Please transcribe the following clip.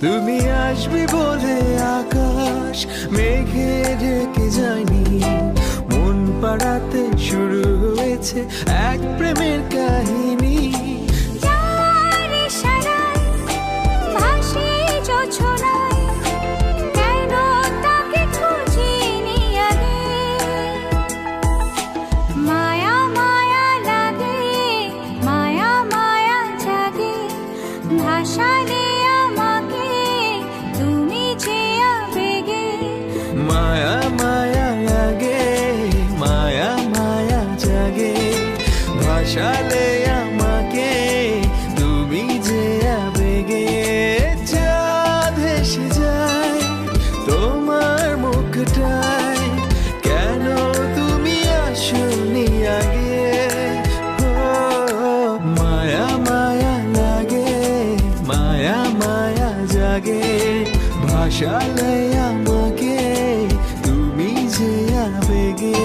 তুমি আসবে বলে আকাশ মেঘে ঢেকে যায়নি, মন পাড়াতে শুরু হয়েছে এক প্রেমের কাহিনী। যার ইশারায় ভাসে জোছনায়, কেন তাকে খুঁজিনি আগে। মায়া মায়া লাগে, মায়া মায়া জাগে, ভাসালে আমাকে তুমি যে আবেগে। মায়া মায়া লাগে, মায়া মায়া জাগে, ভাসালে আমাকে তুমি যে আবেগে। চাঁদ ভেসে যায় তোমার মুখটায়, কেন তুমি আসোনি আগে। ও মায়া মায়া লাগে, মায়া মায়া জাগে, ভাসালে আমাকে তুমি যে আবেগে।